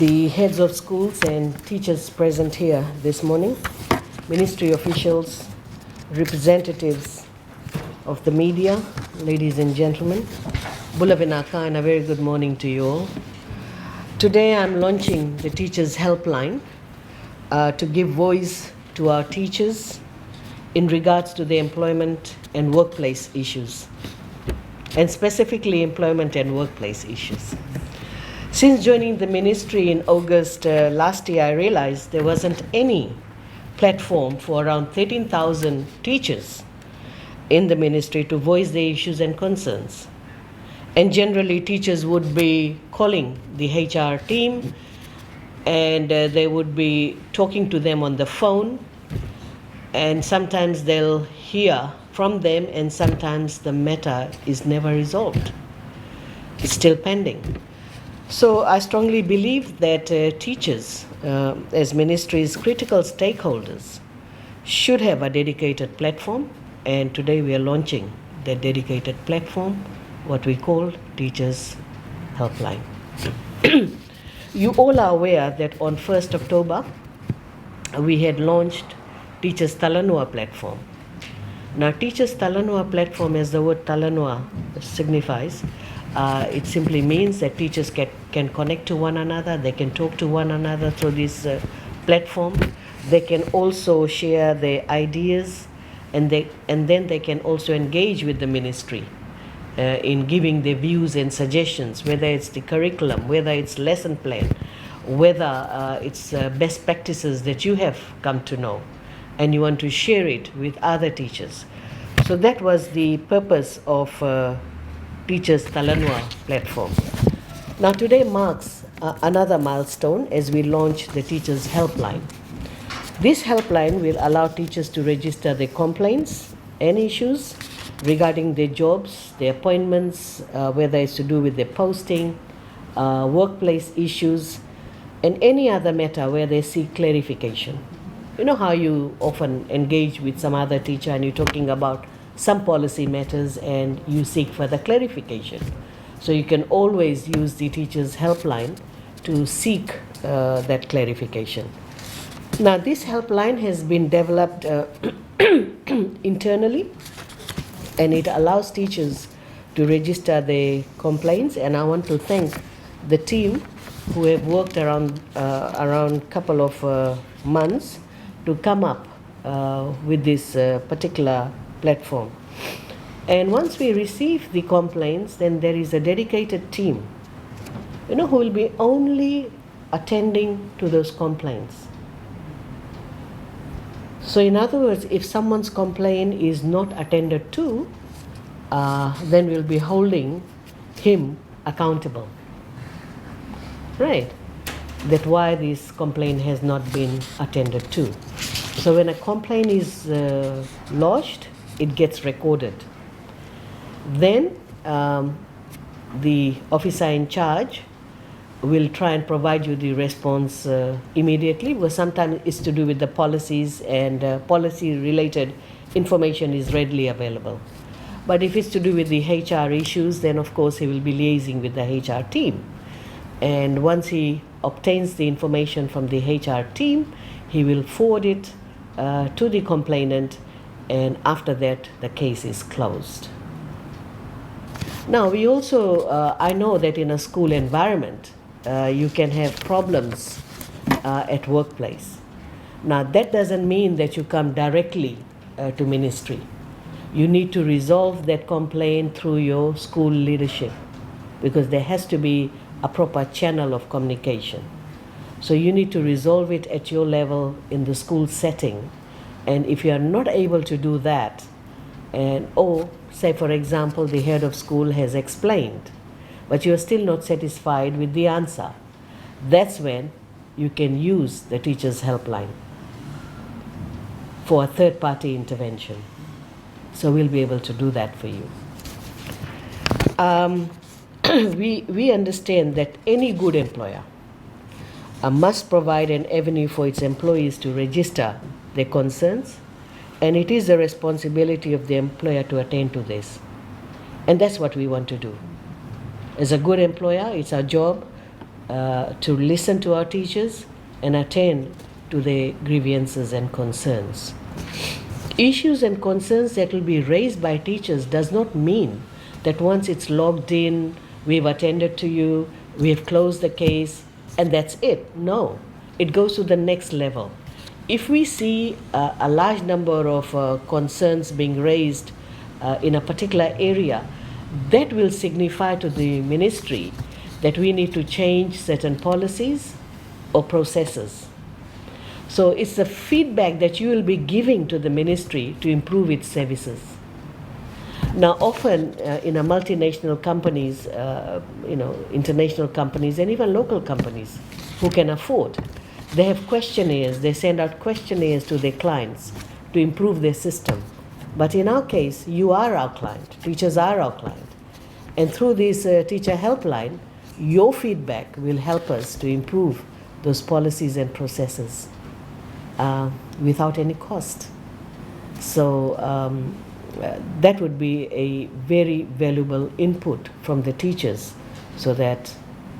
The heads of schools and teachers present here this morning, ministry officials, representatives of the media, ladies and gentlemen, Bula Vinaka, and a very good morning to you all. Today I'm launching the Teachers Helpline to give voice to our teachers in regards to the employment and workplace issues, and specifically employment and workplace issues. Since joining the ministry in August last year, I realized there wasn't any platform for around 13,000 teachers in the ministry to voice their issues and concerns. And generally, teachers would be calling the HR team and they would be talking to them on the phone. And sometimes they'll hear from them, and sometimes the matter is never resolved. It's still pending. So I strongly believe that teachers, as ministries, critical stakeholders, should have a dedicated platform, and today we are launching that dedicated platform, what we call Teachers Helpline. You all are aware that on 1st October, we had launched Teachers Talanua platform. Now, Teachers Talanua platform, as the word Talanua signifies, it simply means that teachers can connect to one another, they can talk to one another through this platform. They can also share their ideas, and then they can also engage with the ministry in giving their views and suggestions, whether it's the curriculum, whether it's lesson plan, whether it's best practices that you have come to know and you want to share it with other teachers. So that was the purpose of Teachers Talanua platform. Now today marks another milestone as we launch the Teachers Helpline. This helpline will allow teachers to register their complaints and issues regarding their jobs, their appointments, whether it's to do with their posting, workplace issues, and any other matter where they seek clarification. You know how you often engage with some other teacher and you're talking about some policy matters and you seek further clarification. So you can always use the Teachers Helpline to seek that clarification. Now, this helpline has been developed internally, and it allows teachers to register their complaints, and I want to thank the team who have worked around couple of months to come up with this particular platform. And once we receive the complaints, then there is a dedicated team, who will be only attending to those complaints. So in other words, if someone's complaint is not attended to, then we'll be holding him accountable. Right? That why this complaint has not been attended to. So when a complaint is lodged, it gets recorded. Then the officer in charge will try and provide you the response immediately, because sometimes it's to do with the policies, and policy-related information is readily available. But if it's to do with the HR issues, then of course he will be liaising with the HR team. And once he obtains the information from the HR team, he will forward it to the complainant, and after that the case is closed. Now we also, I know that in a school environment, you can have problems at workplace. Now that doesn't mean that you come directly to ministry. You need to resolve that complaint through your school leadership, because there has to be a proper channel of communication. So you need to resolve it at your level in the school setting. And if you are not able to do that, or say for example the head of school has explained, but you are still not satisfied with the answer, that's when you can use the Teachers Helpline for a third-party intervention. So we'll be able to do that for you. We understand that any good employer must provide an avenue for its employees to register their concerns, and it is the responsibility of the employer to attend to this. And that's what we want to do. As a good employer, it's our job to listen to our teachers and attend to their grievances and concerns. Issues and concerns that will be raised by teachers does not mean that once it's logged in, we've attended to you, we have closed the case, and that's it. No, it goes to the next level. If we see a large number of concerns being raised in a particular area, that will signify to the ministry that we need to change certain policies or processes. So it's the feedback that you will be giving to the ministry to improve its services. Now, often in a multinational companies, international companies, and even local companies who can afford, they have questionnaires. They send out questionnaires to their clients to improve their system. But in our case, you are our client. Teachers are our client. And through this teacher helpline, your feedback will help us to improve those policies and processes without any cost. So that would be a very valuable input from the teachers, so that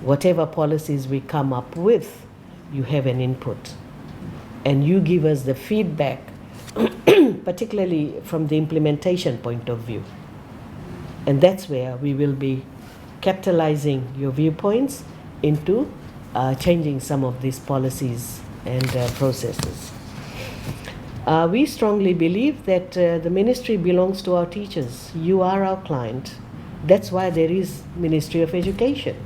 whatever policies we come up with, you have an input. And you give us the feedback, particularly from the implementation point of view. And that's where we will be capitalizing your viewpoints into changing some of these policies and processes. We strongly believe that the ministry belongs to our teachers. You are our client. That's why there is Ministry of Education.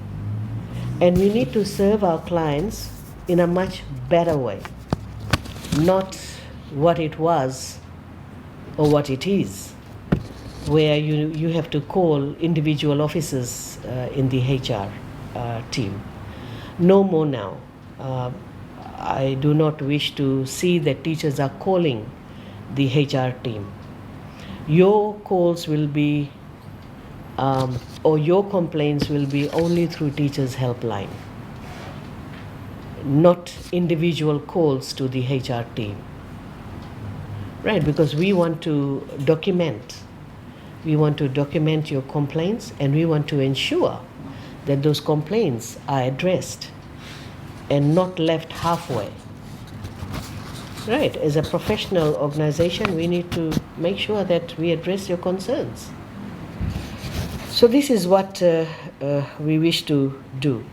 And we need to serve our clients in a much better way, not what it was or what it is, where you have to call individual officers in the HR team. No more now. I do not wish to see that teachers are calling the HR team. Your calls will be, or your complaints will be only through Teachers Helpline, not individual calls to the HR team. Right, because we want to document. We want to document your complaints, and we want to ensure that those complaints are addressed and not left halfway. Right, as a professional organization, we need to make sure that we address your concerns. So this is what we wish to do.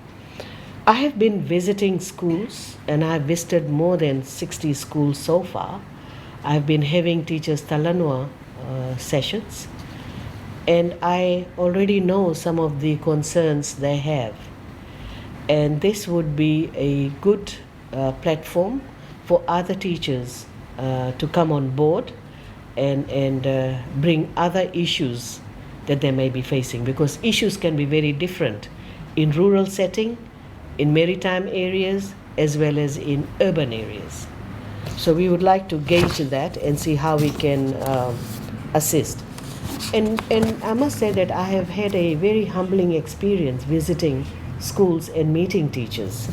I have been visiting schools, and I have visited more than 60 schools so far. I've been having teachers Talanua sessions, and I already know some of the concerns they have. And this would be a good platform for other teachers to come on board and bring other issues that they may be facing, because issues can be very different in rural setting, in maritime areas, as well as in urban areas. So we would like to gauge that and see how we can assist. And I must say that I have had a very humbling experience visiting schools and meeting teachers.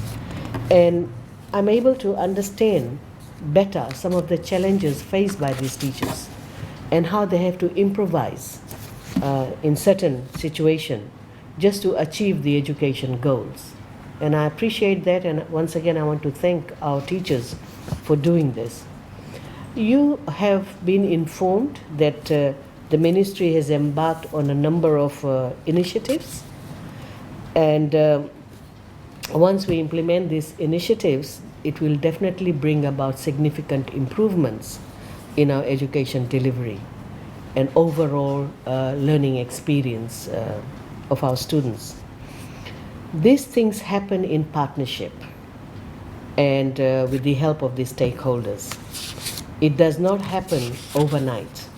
And I'm able to understand better some of the challenges faced by these teachers and how they have to improvise in certain situations just to achieve the education goals. And I appreciate that, and once again I want to thank our teachers for doing this. You have been informed that the ministry has embarked on a number of initiatives, and once we implement these initiatives, it will definitely bring about significant improvements in our education delivery and overall learning experience of our students. These things happen in partnership and with the help of the stakeholders. It does not happen overnight.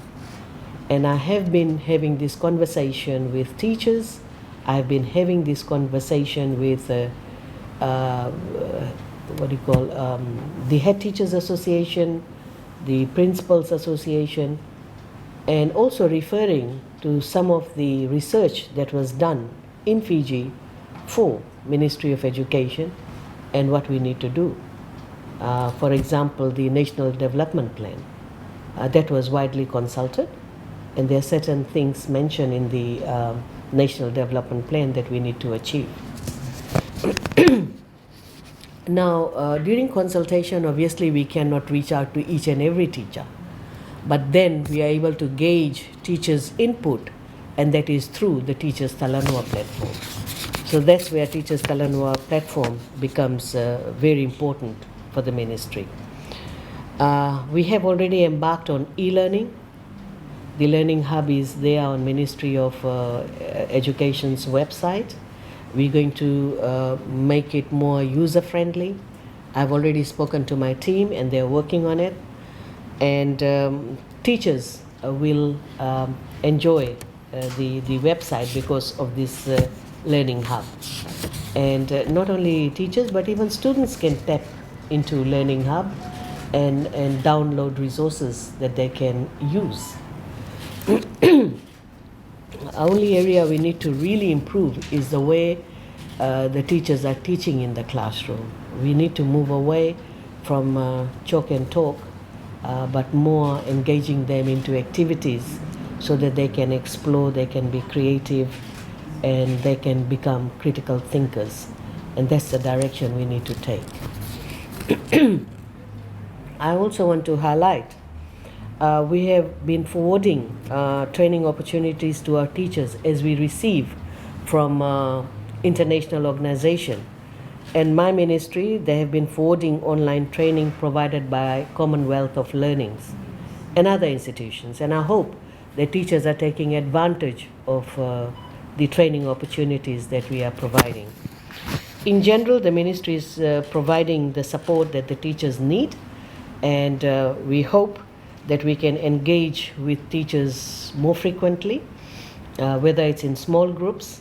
And I have been having this conversation with teachers. I've been having this conversation with the Head Teachers Association, the Principals Association, and also referring to some of the research that was done in Fiji for Ministry of Education and what we need to do. For example, the National Development Plan that was widely consulted, and there are certain things mentioned in the National Development Plan that we need to achieve. Now, during consultation, obviously we cannot reach out to each and every teacher, but then we are able to gauge teachers' input, and that is through the Teachers Talanoa platform. So that's where Teachers Talanoa platform becomes very important for the ministry. We have already embarked on e-learning. The Learning Hub is there on Ministry of Education's website. We're going to make it more user-friendly. I've already spoken to my team and they're working on it. And teachers will enjoy the website because of this Learning Hub. And not only teachers, but even students can tap into Learning Hub and download resources that they can use. Only area we need to really improve is the way the teachers are teaching in the classroom. We need to move away from chalk and talk, but more engaging them into activities so that they can explore, they can be creative, and they can become critical thinkers. And that's the direction we need to take. I also want to highlight we have been forwarding training opportunities to our teachers as we receive from international organization. And my ministry, they have been forwarding online training provided by Commonwealth of Learnings and other institutions. And I hope that teachers are taking advantage of the training opportunities that we are providing. In general, the ministry is providing the support that the teachers need, and we hope that we can engage with teachers more frequently, whether it's in small groups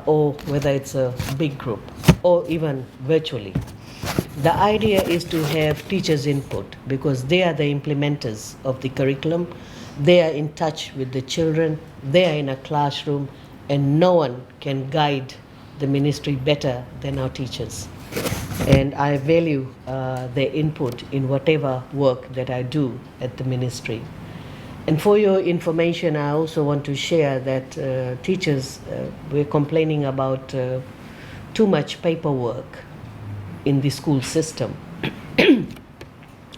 or whether it's a big group or even virtually. The idea is to have teachers' input because they are the implementers of the curriculum. They are in touch with the children. They are in a classroom, and no one can guide the ministry better than our teachers. And I value their input in whatever work that I do at the ministry. And for your information, I also want to share that teachers were complaining about too much paperwork in the school system.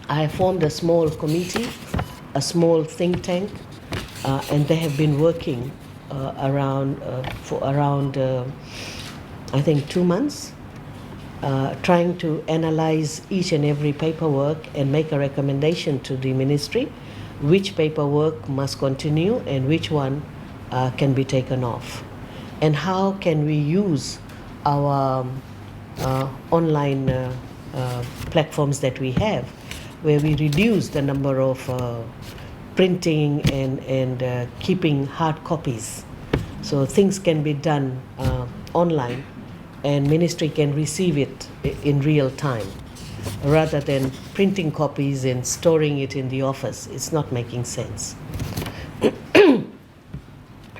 I have formed a small committee, a small think tank, and they have been working for around I think 2 months, trying to analyze each and every paperwork and make a recommendation to the ministry which paperwork must continue and which one can be taken off, and how can we use our online platforms that we have, where we reduce the number of printing and keeping hard copies, so things can be done online and ministry can receive it in real time rather than printing copies and storing it in the office. It's not making sense.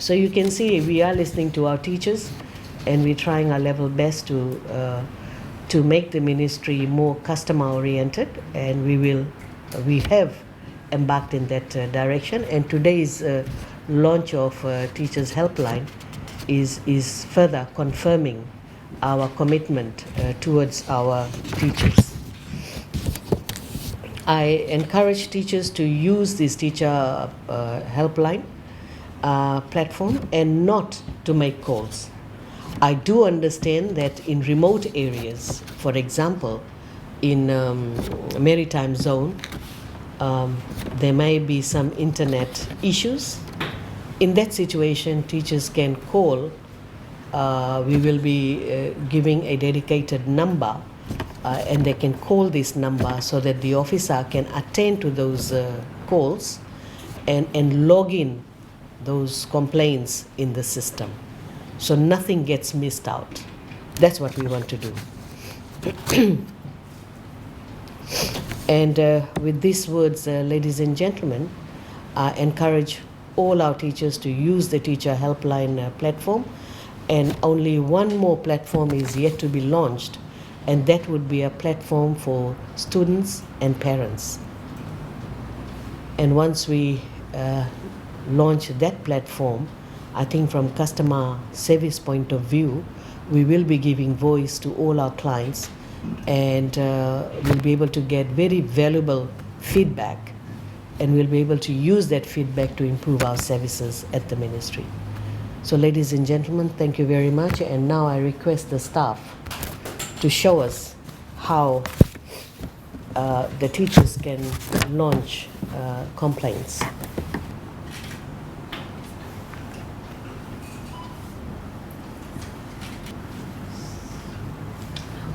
So you can see we are listening to our teachers and we're trying our level best to make the ministry more customer oriented, and we have embarked in that direction. And today's launch of Teachers Helpline is further confirming our commitment towards our teachers. I encourage teachers to use this teacher helpline platform and not to make calls. I do understand that in remote areas, for example, in maritime zone, there may be some internet issues. In that situation, teachers can call. We will be giving a dedicated number, and they can call this number so that the officer can attend to those calls and log in those complaints in the system, so nothing gets missed out. That's what we want to do. And with these words, ladies and gentlemen, I encourage all our teachers to use the Teacher Helpline platform, and only one more platform is yet to be launched, and that would be a platform for students and parents. And once we launch that platform, I think from customer service point of view, we will be giving voice to all our clients and we'll be able to get very valuable feedback, and we'll be able to use that feedback to improve our services at the ministry. So ladies and gentlemen, thank you very much, and now I request the staff to show us how the teachers can launch complaints.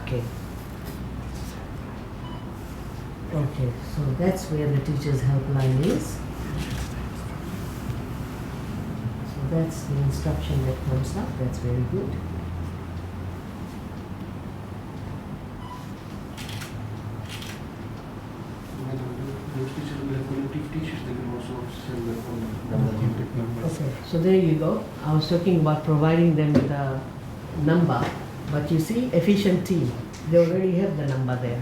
Okay. Okay, so that's where the teachers' helpline is. So that's the instruction that comes up. That's very good. Okay, so there you go. I was talking about providing them with a number, but you see, efficient team. They already have the number there.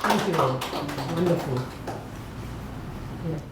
Thank you all. Wonderful. Yeah.